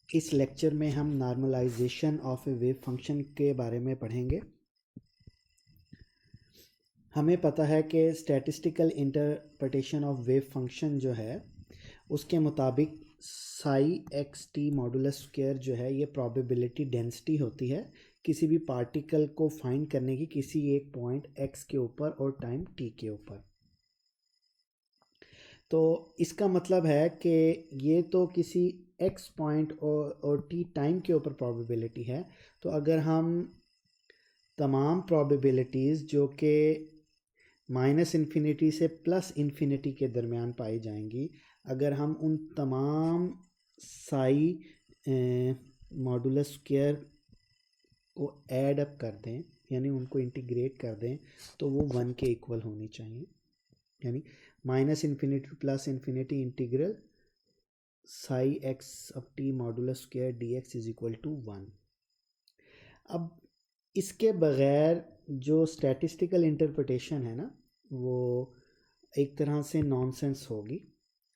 इस लेक्चर में हम normalisation of a wave function के बारे में पढ़ेंगे। हमें पता है कि statistical interpretation of wave function जो है उसके मुताबिक psi x t modulus square जो है ये प्रोबेबिलिटी डेंसिटी होती है किसी भी पार्टिकल को फाइंड करने की किसी एक पॉइंट एक्स के ऊपर और टाइम टी के ऊपर। तो इसका मतलब है कि ये तो किसी एक्स पॉइंट और टी टाइम के ऊपर प्रोबेबिलिटी है। तो अगर हम तमाम प्रोबेबिलिटीज़ जो कि माइनस इन्फिनिटी से प्लस इन्फिनिटी के दरमियान पाई जाएंगी, अगर हम उन तमाम साई मॉडुलस स्क्वायर को ऐड अप कर दें, यानी उनको इंटीग्रेट कर दें, तो वो 1 के इक्वल होनी चाहिए। यानी minus infinity to plus infinity integral psi x of t modulus square d x is equal to 1। अब इसके बग़ैर जो स्टैटिस्टिकल इंटरप्रिटेशन है ना, वो एक तरह से नॉनसेंस होगी,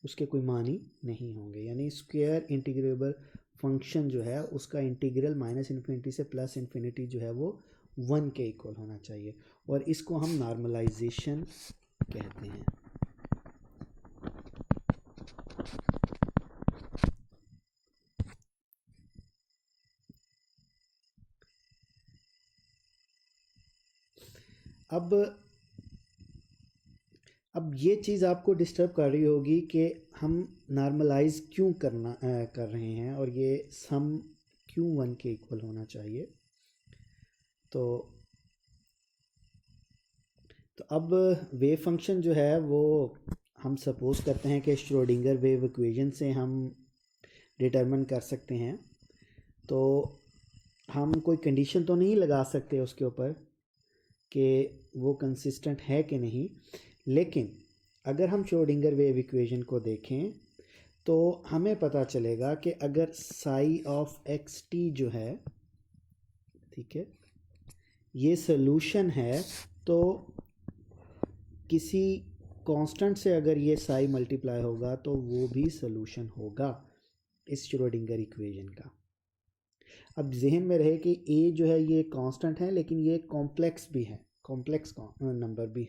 उसके कोई मानी नहीं होंगे। यानी स्क्वायर इंटीग्रेबल फंक्शन जो है उसका इंटीग्रल माइनस इन्फिनिटी से प्लस इन्फिनिटी जो है वो 1 के इक्वल होना चाहिए, और इसको हम नॉर्मलाइजेशन कहते हैं। अब ये चीज़ आपको डिस्टर्ब कर रही होगी कि हम नॉर्मलाइज क्यों कर रहे हैं और ये सम क्यों 1 के इक्वल होना चाहिए। तो अब वेव फंक्शन जो है वो हम सपोज करते हैं कि श्रोडिंगर वेव इक्वेशन से हम डिटरमिन कर सकते हैं। तो हम कोई कंडीशन तो नहीं लगा सकते उसके ऊपर कि वो कंसिस्टेंट है कि नहीं, लेकिन अगर हम श्रोडिंगर वेव इक्वेशन को देखें तो हमें पता चलेगा कि अगर साई ऑफ एक्स टी जो है, ठीक है, ये सोल्यूशन है, तो किसी कांस्टेंट से अगर ये साई मल्टीप्लाई होगा तो वो भी सोल्यूशन होगा इस श्रोडिंगर इक्वेशन का। अब जहन में रहे कि ए जो है ये कांस्टेंट है, लेकिन ये कॉम्प्लेक्स भी है, कॉम्प्लेक्स नंबर भी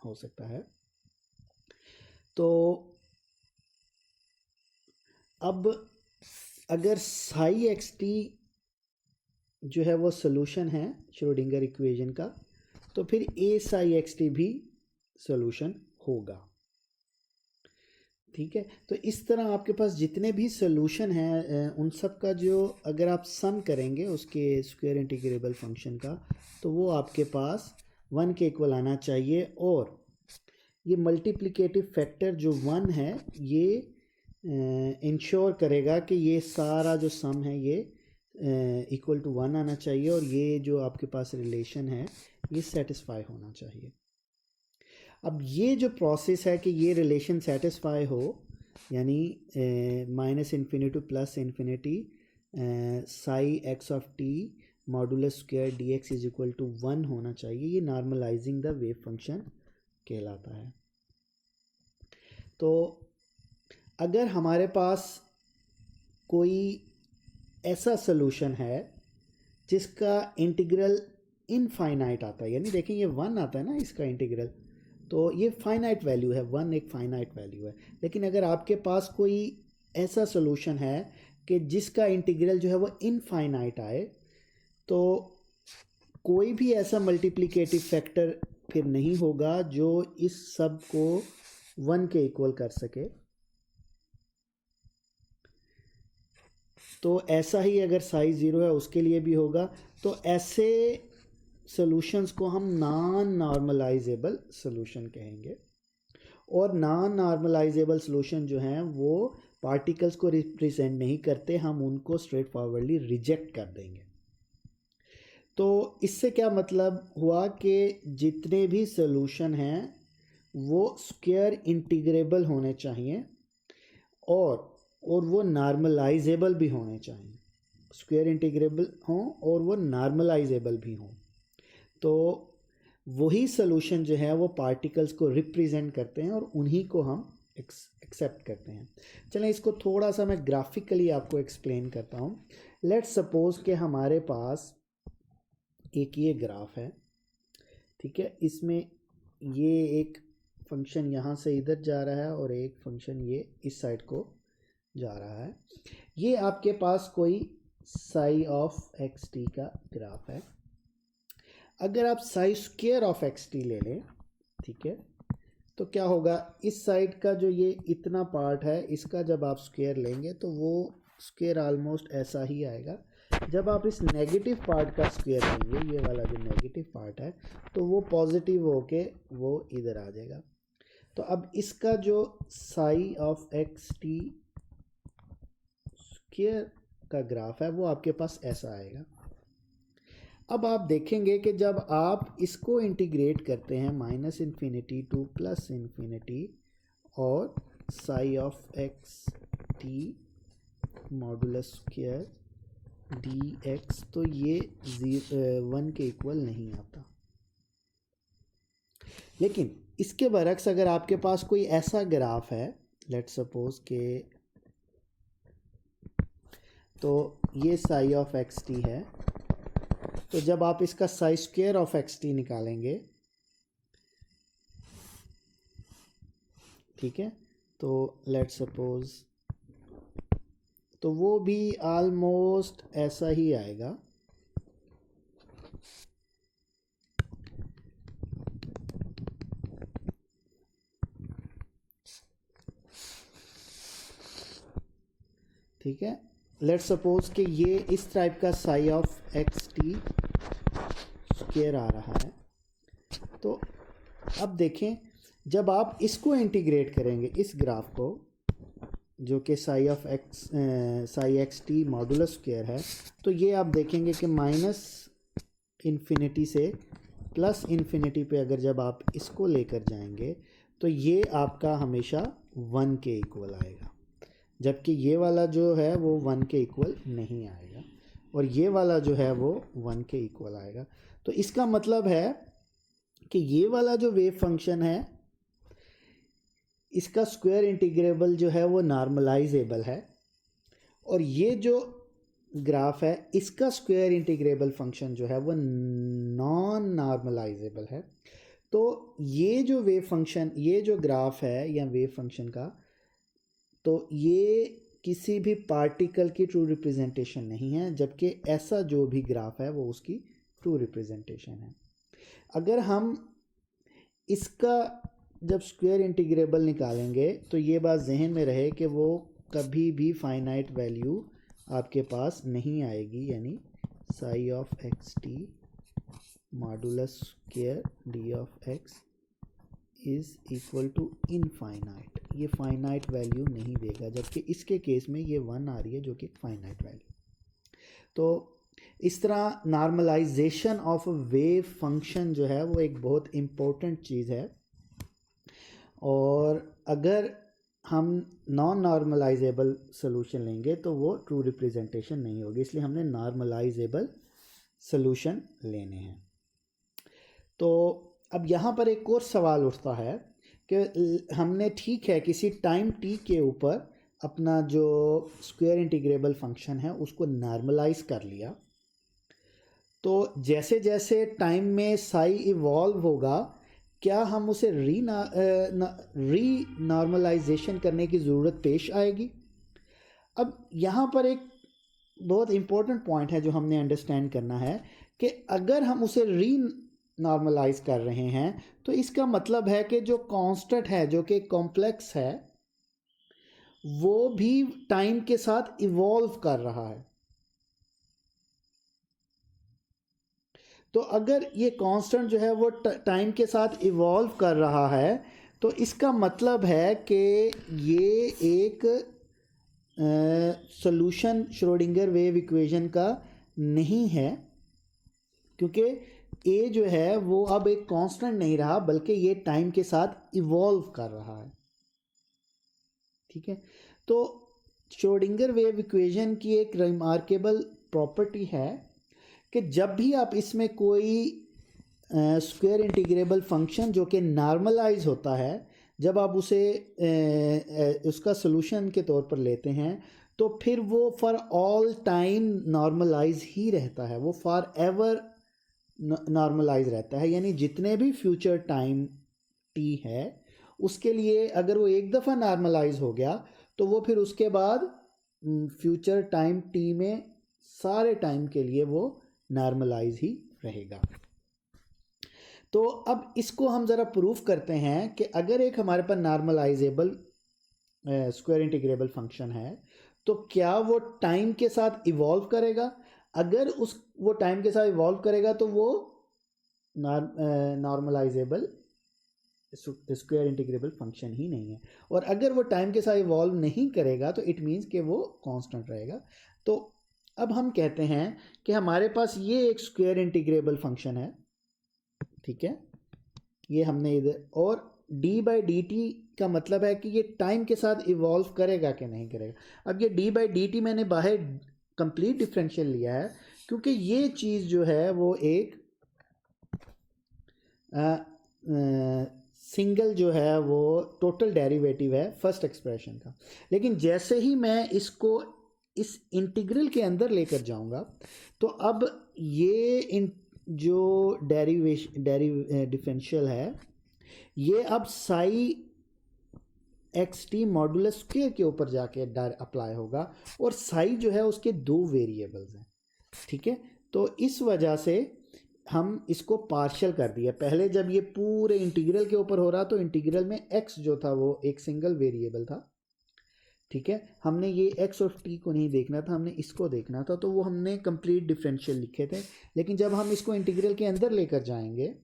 हो सकता है। तो अब अगर साई एक्स टी जो है वो सोल्यूशन है श्रोडिंगर इक्वेशन का, तो फिर ए साई एक्स टी भी सोल्यूशन होगा। ठीक है, तो इस तरह आपके पास जितने भी सोल्यूशन हैं उन सब का जो अगर आप सम करेंगे उसके स्क्वायर इंटीग्रेबल फंक्शन का, तो वो आपके पास 1 के इक्वल आना चाहिए। और ये मल्टीप्लिकेटिव फैक्टर जो 1 है ये इंश्योर करेगा कि ये सारा जो सम है ये इक्वल टू 1 आना चाहिए, और ये जो आपके पास रिलेशन है ये सेटिस्फाई होना चाहिए। अब ये जो प्रोसेस है कि ये रिलेशन सेटिस्फाई हो, यानी minus infinity to plus infinity psi x of t modulus square d x is equal to 1 होना चाहिए, ये नॉर्मलाइजिंग द वेव फंक्शन कहलाता है। तो अगर हमारे पास कोई ऐसा सोल्यूशन है जिसका इंटीग्रल इनफाइनाइट आता है, यानी देखें ये 1 आता है ना इसका इंटीग्रल, तो ये फाइनाइट वैल्यू है, 1 एक फाइनाइट वैल्यू है। लेकिन अगर आपके पास कोई ऐसा सोल्यूशन है कि जिसका इंटीग्रल जो है वो इनफाइनाइट आए, तो कोई भी ऐसा मल्टीप्लिकेटिव फैक्टर फिर नहीं होगा जो इस सब को 1 के इक्वल कर सके। तो ऐसा ही अगर साइज 0 है उसके लिए भी होगा। तो ऐसे सॉल्यूशंस को हम नॉन नॉर्मलाइजेबल सॉल्यूशन कहेंगे, और नॉन नॉर्मलाइजेबल सॉल्यूशन जो हैं वो पार्टिकल्स को रिप्रेजेंट नहीं करते, हम उनको स्ट्रेट फॉरवर्डली रिजेक्ट कर देंगे। तो इससे क्या मतलब हुआ कि जितने भी सॉल्यूशन हैं वो स्क्वायर इंटीग्रेबल होने चाहिए और वो नॉर्मलाइजेबल भी होने चाहिए। स्क्वायर इंटीग्रेबल हों और वो नॉर्मलाइजेबल भी हों, तो वही सोल्यूशन जो है वो पार्टिकल्स को रिप्रेजेंट करते हैं और उन्हीं को हम एक्सेप्ट करते हैं। चलें इसको थोड़ा सा मैं ग्राफिकली आपको एक्सप्लेन करता हूँ। लेट्स सपोज कि हमारे पास एक ये ग्राफ है, ठीक है, इसमें ये एक फंक्शन यहाँ से इधर जा रहा है और एक फंक्शन ये इस साइड को जा रहा है। ये आपके पास कोई साई ऑफ एक्स टी का ग्राफ है। अगर आप Sai square of x T ले लें, ठीक है, तो क्या होगा, इस साइड का जो ये इतना पार्ट है इसका जब आप स्क्वायर लेंगे तो वो स्क्वायर ऑलमोस्ट ऐसा ही आएगा। जब आप इस नेगेटिव पार्ट का स्क्वायर लेंगे, ये वाला जो नेगेटिव पार्ट है, तो वो पॉजिटिव होके वो इधर आ जाएगा। तो अब इसका जो Sai of x t square का ग्राफ है वो आपके पास ऐसा आएगा। अब आप देखेंगे कि जब आप इसको इंटीग्रेट करते हैं -∞ टू +∞ और Sai of x t modulus square d x, तो ये 1 के इक्वल नहीं आता। लेकिन इसके बरक्स अगर आपके पास कोई ऐसा ग्राफ है, लेट्स सपोज के, तो ये साई ऑफ एक्स टी है, तो जब आप इसका Sai square of x T निकालेंगे, ठीक है, तो लेट्स सपोज, तो वो भी ऑलमोस्ट ऐसा ही आएगा। ठीक है, लेट्स सपोज कि ये इस टाइप का psi of x t square आ रहा है। तो अब देखें, जब आप इसको इंटीग्रेट करेंगे, इस ग्राफ को, जो कि Sai of x Sai x t modulus square है, तो ये आप देखेंगे कि -∞ से +∞ पे अगर जब आप इसको लेकर जाएंगे तो ये आपका हमेशा 1 के इक्वल आएगा, जबकि ये वाला जो है वो 1 के इक्वल नहीं आएगा और ये वाला जो है वो 1 के इक्वल आएगा। तो इसका मतलब है कि ये वाला जो वेव फंक्शन है इसका स्क्वायर इंटीग्रेबल जो है वो नॉर्मलाइजेबल है, और ये जो ग्राफ है इसका स्क्वायर इंटीग्रेबल फंक्शन जो है वो नॉन नॉर्मलाइजेबल है। तो ये जो वेव फंक्शन, ये जो ग्राफ है या वेव फंक्शन का, तो ये किसी भी पार्टिकल की ट्रू रिप्रेजेंटेशन नहीं है, जबकि ऐसा जो भी ग्राफ है वो उसकी ट्रू रिप्रेजेंटेशन है। अगर हम इसका जब स्क्वायर इंटीग्रेबल निकालेंगे तो ये बात जहन में रहे कि वो कभी भी फाइनाइट वैल्यू आपके पास नहीं आएगी, यानी psi of x t modulus square d of x is equal to infinite, ये फाइनाइट वैल्यू नहीं देगा, जबकि इसके केस में ये 1 आ रही है जो कि फाइनाइट वैल्यू। तो इस तरह नॉर्मलाइजेशन ऑफ वेव फंक्शन जो है वो एक बहुत इम्पोर्टेंट चीज़ है, और अगर हम नॉन नॉर्मलाइजेबल सोल्यूशन लेंगे तो वो ट्रू रिप्रेजेंटेशन नहीं होगी, इसलिए हमने नॉर्मलाइजेबल सोल्यूशन लेने हैं। तो अब यहाँ पर एक और सवाल उठता है कि हमने ठीक है किसी टाइम टी के ऊपर अपना जो स्क्वायर इंटीग्रेबल फंक्शन है उसको नॉर्मलाइज कर लिया, तो जैसे जैसे टाइम में साई इवॉल्व होगा क्या हम उसे री नॉर्मलाइजेशन करने की ज़रूरत पेश आएगी? अब यहाँ पर एक बहुत इम्पोर्टेंट पॉइंट है जो हमने अंडरस्टैंड करना है कि अगर हम उसे री नॉर्मलाइज कर रहे हैं तो इसका मतलब है कि जो कांस्टेंट है, जो कि कॉम्प्लेक्स है, वो भी टाइम के साथ इवॉल्व कर रहा है। तो अगर ये कांस्टेंट जो है वो टाइम के साथ इवॉल्व कर रहा है तो इसका मतलब है कि ये एक सॉल्यूशन श्रोडिंगर वेव इक्वेशन का नहीं है, क्योंकि ए जो है वो अब एक कांस्टेंट नहीं रहा बल्कि ये टाइम के साथ इवॉल्व कर रहा है। ठीक है, तो श्रोडिंगर वेव इक्वेशन की एक रिमार्केबल प्रॉपर्टी है कि जब भी आप इसमें कोई स्क्वायर इंटीग्रेबल फंक्शन जो कि नॉर्मलाइज होता है, जब आप उसे उसका सोल्यूशन के तौर पर लेते हैं तो फिर वो फॉर ऑल टाइम नॉर्मलाइज ही रहता है, वो फॉर एवर नॉर्मलाइज रहता है। यानी जितने भी फ्यूचर टाइम टी है उसके लिए अगर वो एक दफ़ा नॉर्मलाइज हो गया तो वो फिर उसके बाद फ्यूचर टाइम टी में सारे टाइम के लिए वो नॉर्मलाइज ही रहेगा। तो अब इसको हम ज़रा प्रूफ करते हैं कि अगर एक हमारे पास नॉर्मलाइजेबल स्क्वायर इंटीग्रेबल फंक्शन है तो क्या वो टाइम के साथ इवॉल्व करेगा। अगर वो टाइम के साथ इवॉल्व करेगा तो वो नॉर्मलाइजेबल स्क्वायर इंटीग्रेबल फंक्शन ही नहीं है, और अगर वो टाइम के साथ इवॉल्व नहीं करेगा तो इट मीन्स कि वो कांस्टेंट रहेगा। तो अब हम कहते हैं कि हमारे पास ये एक स्क्वायर इंटीग्रेबल फंक्शन है, ठीक है, ये हमने इधर, और डी बाई डी टी का मतलब है कि ये टाइम के साथ इवॉल्व करेगा कि नहीं करेगा। अब ये डी बाई डी टी मैंने बाहर कंप्लीट डिफरेंशियल लिया है क्योंकि ये चीज़ जो है वो एक सिंगल जो है वो टोटल डेरिवेटिव है फर्स्ट एक्सप्रेशन का। लेकिन जैसे ही मैं इसको इस इंटीग्रल के अंदर लेकर जाऊंगा तो अब ये जो डिफरेंशियल है ये अब Sai x t modulus square के ऊपर जाके अप्लाई होगा, और साई जो है उसके दो वेरिएबल्स हैं, ठीक है। तो इस वजह से हम इसको पार्शियल कर दिया। पहले जब ये पूरे इंटीग्रल के ऊपर हो रहा तो इंटीग्रल में x जो था वो एक सिंगल वेरिएबल था, ठीक है, हमने ये x और t को नहीं देखना था, हमने इसको देखना था, तो वो हमने कंप्लीट डिफरेंशियल लिखे थे। लेकिन जब हम इसको इंटीग्रल के अंदर लेकर जाएंगे,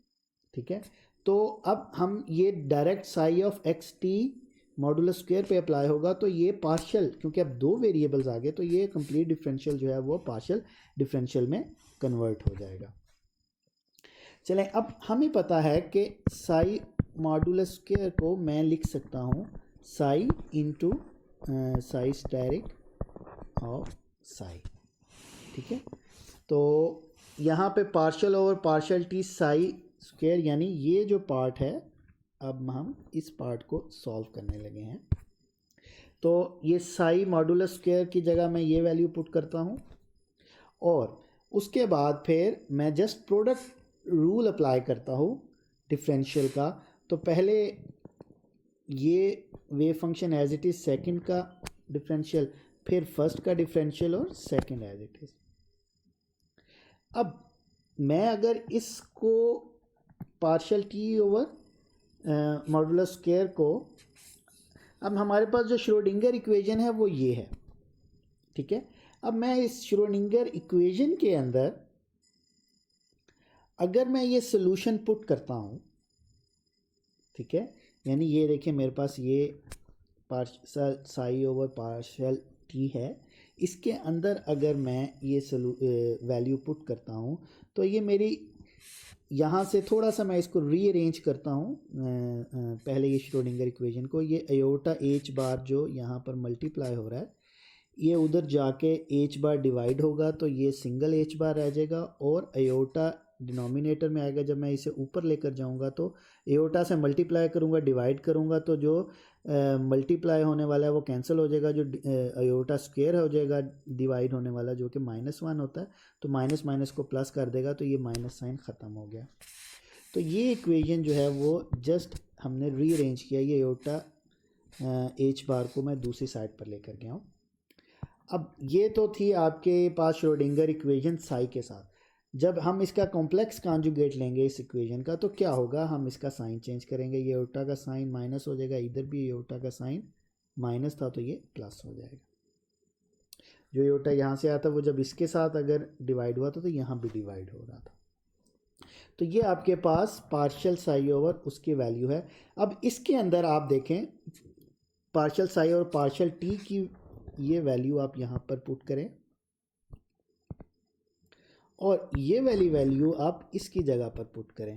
ठीक है, तो अब हम ये direct Sai of x t modulus square पे अप्लाई होगा तो ये पार्शियल, क्योंकि अब दो वेरिएबल्स आ गए तो ये कंप्लीट डिफरेंशियल जो है वो पार्शियल डिफरेंशियल में कन्वर्ट हो जाएगा। चलें, अब हमें पता है कि साई मॉडुलस स्क्वायर को मैं लिख सकता हूँ psi into psi asterisk of psi, ठीक है। तो यहाँ पे partial over partial t psi square, यानी ये जो पार्ट है अब हम इस पार्ट को सॉल्व करने लगे हैं। तो ये साई मॉडुलस स्क्वायर की जगह मैं ये वैल्यू पुट करता हूँ, और उसके बाद फिर मैं जस्ट प्रोडक्ट रूल अप्लाई करता हूँ डिफरेंशियल का। तो पहले ये wave function as it is, second का डिफरेंशियल, फिर फर्स्ट का डिफरेंशियल, और सेकंड एज इट इज़। अब मैं अगर इसको partial t over modulus square को, अब हमारे पास जो श्रोडिंगर इक्वेशन है वो ये है, ठीक है। अब मैं इस श्रोडिंगर इक्वेशन के अंदर अगर मैं ये सोल्यूशन पुट करता हूँ, ठीक है, यानी ये देखिए मेरे पास ये partial psi over partial T है, इसके अंदर अगर मैं ये वैल्यू पुट करता हूँ तो ये मेरी यहाँ से थोड़ा सा मैं इसको रीअरेंज करता हूँ। पहले ये श्रोडिंगर इक्वेशन को, ये अयोटा एच बार जो यहाँ पर मल्टीप्लाई हो रहा है ये उधर जाके एच बार डिवाइड होगा तो ये सिंगल एच बार रह जाएगा, और अयोटा डिनोमिनेटर में आएगा। जब मैं इसे ऊपर लेकर जाऊंगा तो एयोटा से मल्टीप्लाई करूंगा, डिवाइड करूंगा, तो जो मल्टीप्लाई होने वाला है वो कैंसिल हो जाएगा, जो अयोटा स्क्वायर हो जाएगा डिवाइड होने वाला जो कि -1 होता है, तो माइनस माइनस को प्लस कर देगा तो ये माइनस साइन ख़त्म हो गया। तो ये इक्वेशन जो है वो जस्ट हमने रीअरेंज किया, ये अयोटा एच बार को मैं दूसरी साइड पर लेकर गया हूँ। अब ये तो थी आपके पास श्रोडिंगर इक्वेशन साई के साथ। जब हम इसका कॉम्प्लेक्स कॉन्जुगेट लेंगे इस इक्वेशन का तो क्या होगा, हम इसका साइन चेंज करेंगे, ये ओटा का साइन माइनस हो जाएगा, इधर भी ये ओटा का साइन माइनस था तो ये प्लस हो जाएगा। जो ये ओटा यहाँ से आता वो जब इसके साथ अगर डिवाइड हुआ था तो यहाँ भी डिवाइड हो रहा था। तो ये आपके पास पार्शियल साई ओवर उसकी वैल्यू है। अब इसके अंदर आप देखें पार्शियल साई और पार्शियल टी की ये वैल्यू आप यहाँ पर पुट करें, और ये वाली वैल्यू आप इसकी जगह पर पुट करें,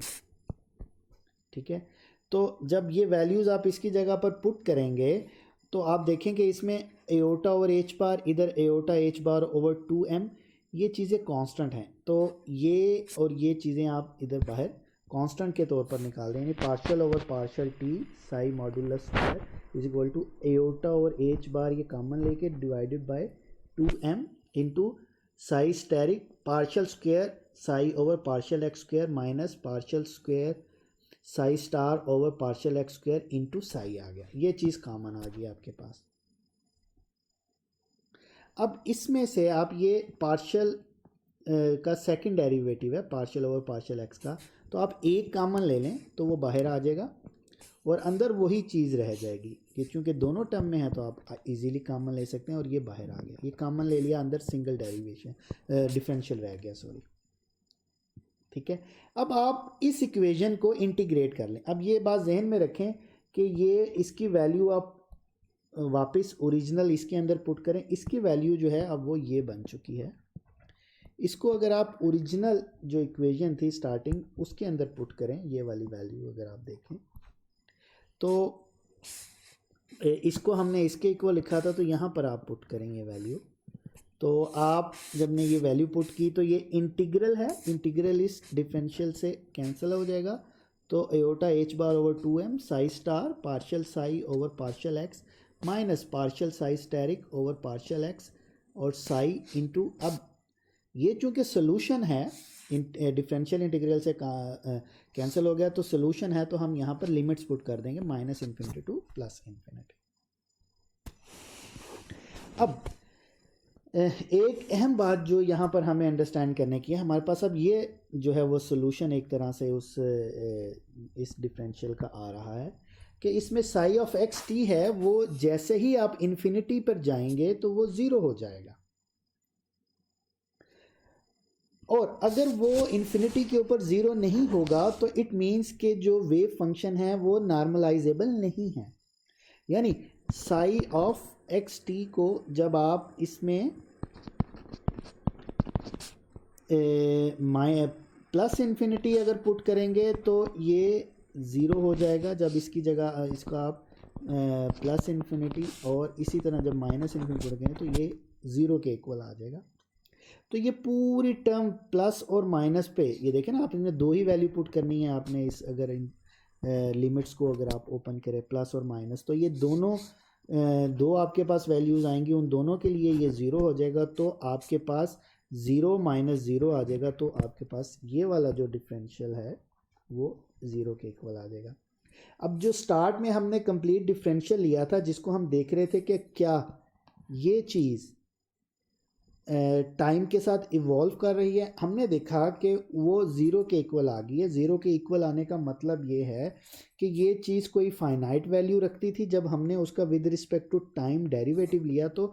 ठीक है। तो जब ये वैल्यूज़ आप इसकी जगह पर पुट करेंगे तो आप देखेंगे इसमें एयोटा ओवर एच बार, इधर aorta h bar over 2m, ये चीज़ें कांस्टेंट हैं, तो ये और ये चीज़ें आप इधर बाहर कांस्टेंट के तौर पर निकाल रहे हैं, यानी partial over partial t psi modulus square is equal to iota over h bar, ये कॉमन लेके divided by 2m into psi asterisk partial square psi over partial x square minus partial square psi star over partial x square into psi आ गया। ये चीज़ common आ गई आपके पास। अब इसमें से आप ये पार्शियल का सेकंड डेरिवेटिव है पार्शियल ओवर पार्शियल एक्स का, तो आप एक कॉमन ले लें तो वो बाहर आ जाएगा और अंदर वही चीज़ रह जाएगी कि चूँकि दोनों टर्म में है तो आप इजीली कॉमन ले सकते हैं और ये बाहर आ गया, ये कॉमन ले लिया, अंदर सिंगल डेरिवेशन डिफरेंशियल रह गया, सॉरी। ठीक है, अब आप इस इक्वेशन को इंटीग्रेट कर लें। अब ये बात जहन में रखें कि ये इसकी वैल्यू आप वापस ओरिजिनल इसके अंदर पुट करें, इसकी वैल्यू जो है अब वो ये बन चुकी है। इसको अगर आप ओरिजिनल जो इक्वेशन थी स्टार्टिंग उसके अंदर पुट करें, ये वाली वैल्यू अगर आप देखें तो इसको हमने इसके इक्वल लिखा था, तो यहाँ पर आप पुट करेंगे वैल्यू। तो आप जब ने ये वैल्यू पुट की तो ये इंटीग्रल है, इंटीग्रल इस डिफरेंशियल से कैंसिल हो जाएगा, तो iota h bar over 2m psi star partial psi over partial x minus partial psi asterisk over partial x और साई इंटू, अब ये चूँकि सोल्यूशन है डिफरेंशियल इंटीग्रल से कैंसिल हो गया तो सोल्यूशन है, तो हम यहाँ पर लिमिट्स पुट कर देंगे minus infinity to plus infinity. अब एक अहम बात जो यहाँ पर हमें अंडरस्टैंड करने की है, हमारे पास अब ये जो है वो सोल्यूशन एक तरह से उस इस डिफरेंशियल का आ रहा है कि इसमें साई ऑफ एक्स टी है, वो जैसे ही आप इन्फिनिटी पर जाएंगे तो वो ज़ीरो हो जाएगा, और अगर वो इन्फिनिटी के ऊपर ज़ीरो नहीं होगा तो इट मीन्स के जो वेव फंक्शन है वो नॉर्मलाइजेबल नहीं है। यानी साई ऑफ एक्स टी को जब आप इसमें प्लस इन्फिनिटी अगर पुट करेंगे तो ये ज़ीरो हो जाएगा, जब इसकी जगह इसका आप प्लस इन्फिनिटी और इसी तरह जब माइनस इन्फिनिटी पुट करेंगे तो ये ज़ीरो के इक्वल आ जाएगा। तो ये पूरी टर्म प्लस और माइनस पे, ये देखें ना, आपने दो ही वैल्यू पुट करनी है आपने इस, अगर इन लिमिट्स को अगर आप ओपन करें प्लस और माइनस, तो ये दोनों दो आपके पास वैल्यूज़ आएंगी, उन दोनों के लिए ये ज़ीरो हो जाएगा, तो आपके पास ज़ीरो माइनस ज़ीरो आ जाएगा, तो आपके पास ये वाला जो डिफरेंशियल है वो ज़ीरो के इक्वल आ जाएगा। अब जो स्टार्ट में हमने कंप्लीट डिफरेंशियल लिया था जिसको हम देख रहे थे कि क्या ये चीज़ टाइम के साथ इवॉल्व कर रही है, हमने देखा कि वो ज़ीरो के इक्वल आ गई है। ज़ीरो के इक्वल आने का मतलब ये है कि ये चीज़ कोई फाइनाइट वैल्यू रखती थी, जब हमने उसका with respect to time derivative लिया तो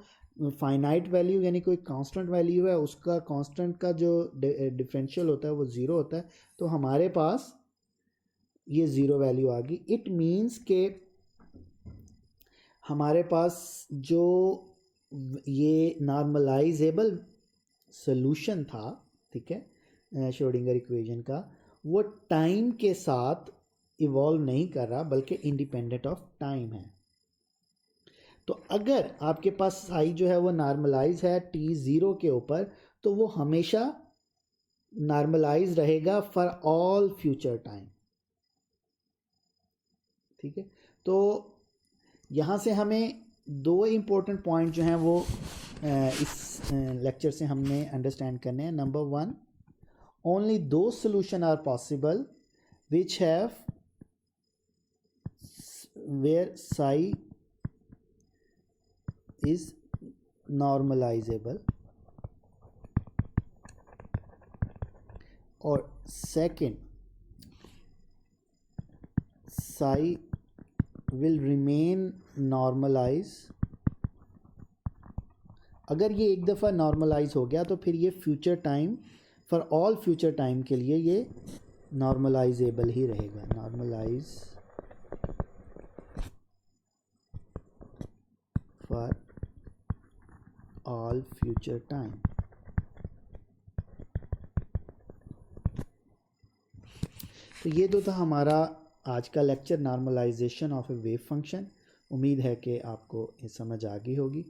फाइनाइट वैल्यू यानी कोई कांस्टेंट वैल्यू है, उसका कांस्टेंट का जो डिफरेंशियल होता है वो ज़ीरो होता है, तो हमारे पास ये ज़ीरो वैल्यू आ गई। इट मीन्स के हमारे पास जो ये नॉर्मलाइजेबल सोल्यूशन था, ठीक है, श्रोडिंगर इक्वेशन का, वो टाइम के साथ इवॉल्व नहीं कर रहा बल्कि इंडिपेंडेंट ऑफ टाइम है। तो अगर आपके पास साई जो है वो नॉर्मलाइज है टी ज़ीरो के ऊपर, तो वो हमेशा नॉर्मलाइज रहेगा फॉर ऑल फ्यूचर टाइम। ठीक है, तो यहाँ से हमें दो इम्पोर्टेंट पॉइंट जो हैं वो इस लेक्चर से हमने अंडरस्टैंड करने हैं। नंबर वन, ओनली दो solution are possible which have where psi is normalizable, और second, psi will remain normalize। अगर ये एक दफ़ा नॉर्मलाइज हो गया तो फिर ये future time, for all future time के लिए ये नॉर्मलाइजेबल ही रहेगा, normalise for all future time. तो ये तो था हमारा आज का lecture, normalisation of a wave function. उम्मीद है कि आपको ये समझ आ गई होगी।